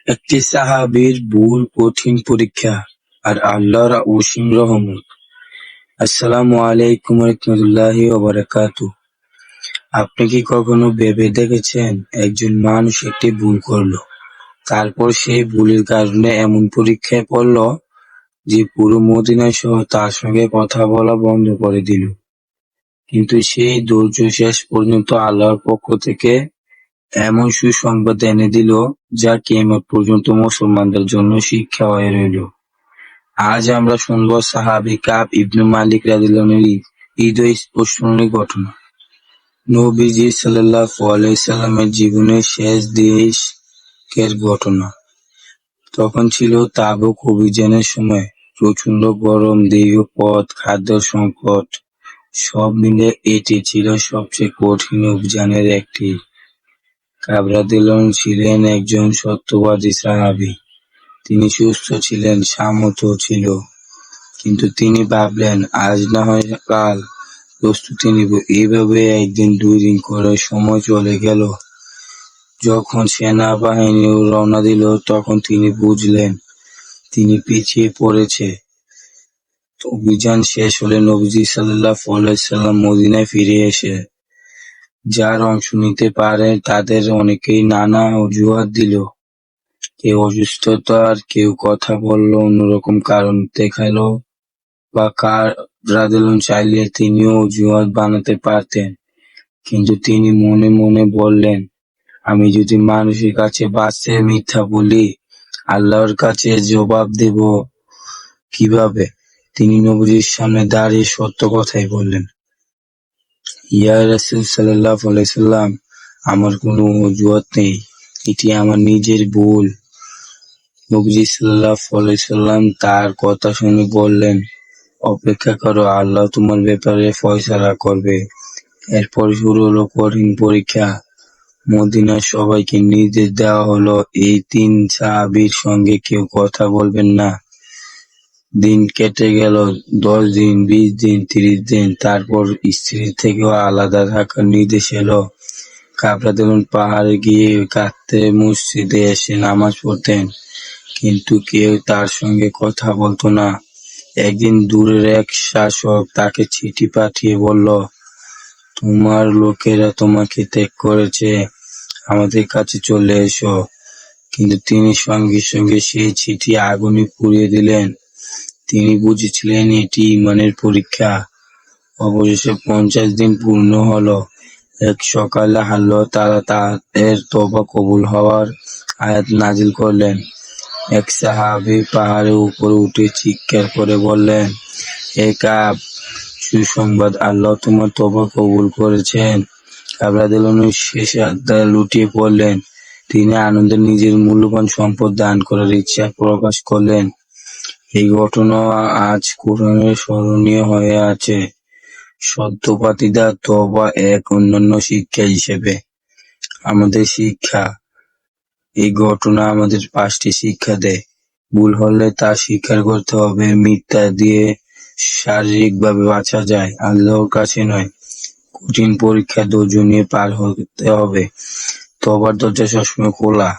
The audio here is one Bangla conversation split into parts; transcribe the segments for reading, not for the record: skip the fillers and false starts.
একটি সাহাবীর ভুল কঠিন পরীক্ষা আর আল্লাহর অসীম রহমত। আসসালামু আলাইকুম রাহমাতুল্লাহি ওয়া বারাকাতুহু। আপনি কি কখনো ভেবে দেখেছেন একজন মানুষ একটি ভুল করলো, তারপর সেই ভুলের কারণে এমন পরীক্ষায় পড়ল যে পুরো মদিনা সহ তার সঙ্গে কথা বলা বন্ধ করে দিল। কিন্তু সেই ধৈর্য শেষ পর্যন্ত আল্লাহর পক্ষ থেকে এমন সুসংবাদ এনে দিল যা কিয়ামত পর্যন্ত মুসলমানদের জন্য শিক্ষা হয়ে রইল। আজ আমরা শুনব সাহাবী কাব ইবনে মালিক রাদিয়াল্লাহু আনহু হৃদয়স্পর্শী ঘটনা। নবীজি সাল্লাল্লাহু আলাইহি সাল্লামের জীবনের শেষ দিকের ঘটনা। তখন ছিল তাবুক অভিযানের সময়। প্রচণ্ড গরম, দীর্ঘ পথ, খাদ্য সংকট, সব মিলে এটি ছিল সবচেয়ে কঠিন অভিযানের একটি। কাব রাদিয়াল্লাহু আনহু ছিলেন একজন সত্যবাদী সাহাবী। তিনি সুস্থ ছিলেন, সামর্থ্য ছিল, কিন্তু তিনি ভাবলেন আজ না হয় কাল প্রস্তুতি নিব। এইভাবে একদিন, 2 দিন করে সময় চলে গেল। যখন সেনাবাহিনী রওনা দিল তখন তিনি বুঝলেন তিনি পিছিয়ে পড়েছে। অভিযান শেষ হলে নবীজি সাল্লাল্লাহু আলাইহি সাল্লাম মদিনায় ফিরে এসে যারা অংশ নিতে পারে তাদের অনেকেই নানা অজুহাত দিল। কেউ অসুস্থতার, কেউ কথা বলল, অন্যরকম কারণ দেখালো, বা কাব রাদিয়াল্লাহু আনহু চাইলে তিনিও অজুহাত বানাতে পারতেন। কিন্তু তিনি মনে মনে বললেন, আমি যদি মানুষের কাছে বাঁচতে মিথ্যা বলি, আল্লাহর কাছে জবাব দেব কিভাবে? তিনি নবীজির সামনে দাঁড়িয়ে সত্য কথাই বললেন, ইয়া রাসূল সাল্লাল্লাহু আলাইহি সাল্লাম, আমার কোনো অজুহাত নেই, এটি আমার নিজের ভুল। নবীজি সাল্লাল্লাহু আলাইহি সাল্লাম তার কথা শুনে বললেন, অপেক্ষা করো, আল্লাহ তোমার ব্যাপারে ফয়সালা করবে। এরপর শুরু হলো কঠিন পরীক্ষা। মদিনার সবাইকে নির্দেশ দেওয়া হলো, এই 3 সাহাবীর সঙ্গে কেউ কথা বলবেন না। দিন কেটে গেল, 10 দিন, 20 দিন, 30 দিন। তারপর স্ত্রী থেকেও আলাদা থাকার নির্দেশ এলো। কাব রাদিয়াল্লাহু আনহু পাহাড়ে গিয়ে কাঁদতে মসজিদে এসে নামাজ পড়তেন, কিন্তু কেউ তার সঙ্গে কথা বলতো না। একদিন দূরের এক শাসক তাকে চিঠি পাঠিয়ে বলল, তোমার লোকেরা তোমাকে ত্যাগ করেছে, আমাদের কাছে চলে এসো। কিন্তু তিনি সঙ্গে সঙ্গে সেই চিঠি আগুনে পুড়িয়ে দিলেন। তিনি বুঝেছিলেন এটি ঈমানের পরীক্ষা। অবশেষে 50 দিন পূর্ণ হলো। এক সকালে আল্লাহ তাআলা তাদের তওবা কবুল হওয়ার আয়াত নাযিল করলেন। এক সাহাবী পাহাড়ের উপরে উঠে চিৎকার করে বললেন, হে কাব, সুসংবাদ, আল্লাহ তোমার তওবা কবুল করেছেন। কাব রাদিয়াল্লাহু আনহু সেজদায় লুটিয়ে পড়লেন। তিনি আনন্দে নিজের মূল্যবান সম্পদ দান করার ইচ্ছা প্রকাশ করলেন। এই ঘটনা আজ কোরআনে স্মরণীয় হয়ে আছে সত্যবাদীরা তওবা এক অনন্য শিক্ষা হিসেবে। আমাদের শিক্ষা, এই ঘটনা আমাদের 5টি শিক্ষা দেয়। ভুল হলে তা স্বীকার করতে হবে। মিথ্যা দিয়ে শারীরিকভাবে বাঁচা যায়, আল্লাহর কাছে নয়। কঠিন পরীক্ষা ধৈর্য নিয়ে পার হতে হবে। তওবার দরজা সবসময় খোলা।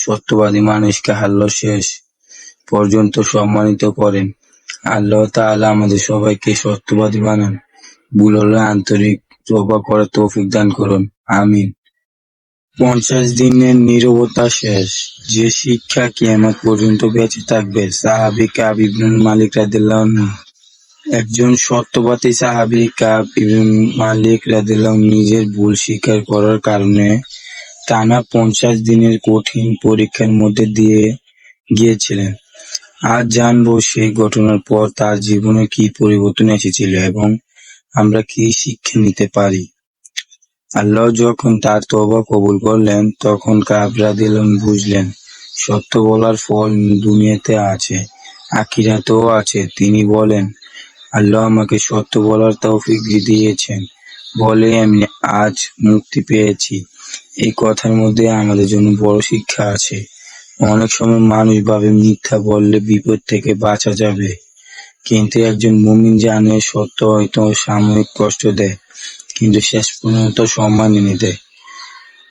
সত্যবাদী মানুষকে আল্লাহ শেষ পর্যন্ত সম্মানিত করেন। আল্লাহ তাআলা আমাদের সবাইকে সত্যবাদী বানান। ভুল হলে আন্তরিক তওবা করার তৌফিক দান করুন। আমিন। 50 দিনের নীরবতা শেষ। যে শিক্ষা কিয়ামত পর্যন্ত বেঁচে থাকবে। সাহাবী কাব ইবনে মালিক রাদিয়াল্লাহু আনহু। একজন সত্যবাদী সাহাবী কাব ইবনে মালিক রাদিয়াল্লাহু আনহু নিজের ভুল স্বীকার করার কারণে টানা 50 দিনের কঠিন পরীক্ষার মধ্যে দিয়ে গিয়েছিলেন। আজ জানবো সেই ঘটনার পর তার জীবনে কি পরিবর্তন এসেছিল এবং আমরা কি শিক্ষা নিতে পারি। আল্লাহ যখন তার তওবা কবুল করলেন তখন কাব রাদিয়াল্লাহু আনহু বুঝলেন সত্য বলার ফল দুনিয়াতে আছে, আখিরাতেও আছে। তিনি বলেন, আল্লাহ আমাকে সত্য বলার তৌফিক দিয়েছেন বলে আমি আজ মুক্তি পেয়েছি। এই কথার মধ্যে আমাদের জন্য বড় শিক্ষা আছে। অনেক সময় মানুষ ভাবে মিথ্যা বললে বিপদ থেকে বাঁচা যাবে, কিন্তু একজন মুমিন জানে সত্য হয়তো সাময়িক কষ্ট দেয়, কিন্তু শেষ পর্যন্ত সম্মান এনে দেয়।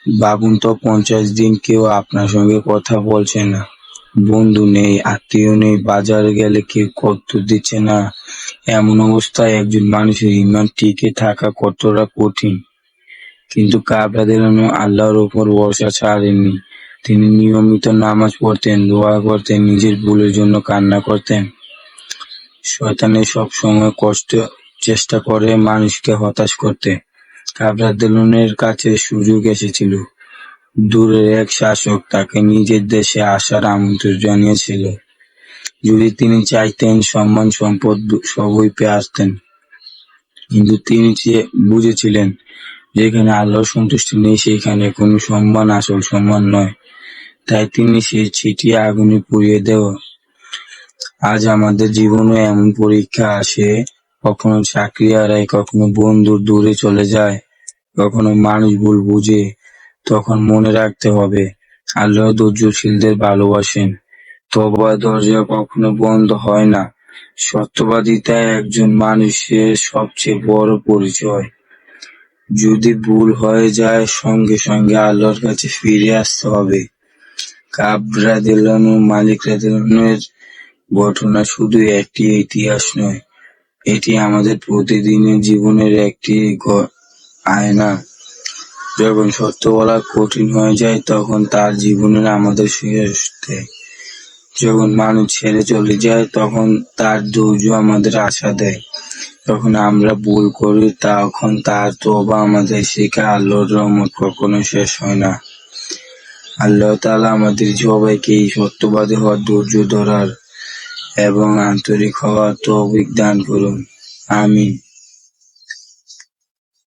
ভাবুন তো, 50 দিন কেউ আপনার সঙ্গে কথা বলছে না, বন্ধু নেই, আত্মীয় নেই, বাজারে গেলে কেউ উত্তর দিচ্ছে না। এমন অবস্থায় একজন মানুষের ঈমান টিকে থাকা কতটা কঠিন। কিন্তু কাব রাদিয়াল্লাহু আনহু আল্লাহর উপর ভরসা ছাড়েননি। তিনি নিয়মিত নামাজ পড়তেন, দোয়া করতেন, নিজের ভুলের জন্য কান্না করতেন। শয়তানের সবসময় চেষ্টা করে মানুষকে হতাশ করতে। কাব রাদিয়াল্লাহু আনহুর কাছে সুযোগ এসেছিল। দূরের এক শাসক তাকে নিজের দেশে আসার আমন্ত্রণ জানিয়েছিল। যদি তিনি চাইতেন, সম্মান সম্পদ সবই পেয়ে আসতেন। কিন্তু তিনি বুঝেছিলেন, যেখানে আল্লাহর সন্তুষ্টি নেই সেখানে কোনো সম্মান আসল সম্মান নয়। তাই তিনি সেই চিঠি আগুনে পুড়িয়ে দেন। আজ আমাদের জীবনে এমন পরীক্ষা আসে, কখনো চাকরি হারায়, কখনো বন্ধু দূরে চলে যায়, কখনো মানুষ ভুল বুঝে। তখন মনে রাখতে হবে, আল্লাহ ধৈর্যশীলদের ভালোবাসেন। তওবার দরজা কখনো বন্ধ হয় না। সত্যবাদিতা একজন মানুষের সবচেয়ে বড় পরিচয়। যদি ভুল হয়ে যায়, সঙ্গে সঙ্গে আল্লাহর কাছে ফিরে আসতে হবে। কাব রাদিয়াল্লাহু আনহু, মালিক রাদিয়াল্লাহু আনহুর ঘটনা শুধু একটি ইতিহাস নয়, এটি আমাদের প্রতিদিনের জীবনের একটি আয়না। যখন সত্য বলা কঠিন হয়ে যায়, তখন তার জীবনের আমাদের শেষ দেয়। যখন মানুষ ছেড়ে চলে যায়, তখন তার ধৈর্য আমাদের আশা দেয়। যখন আমরা ভুল করি, তখন তার তওবা আমাদের শেখায় আল্লাহর রহমত কখনো শেষ হয় না। আল্লাহ তাআলা আমাদের সবাইকে এই সত্যবাদী হওয়ার, ধৈর্য ধরার এবং আন্তরিক হওয়ার তৌফিক দান করুন। আমিন।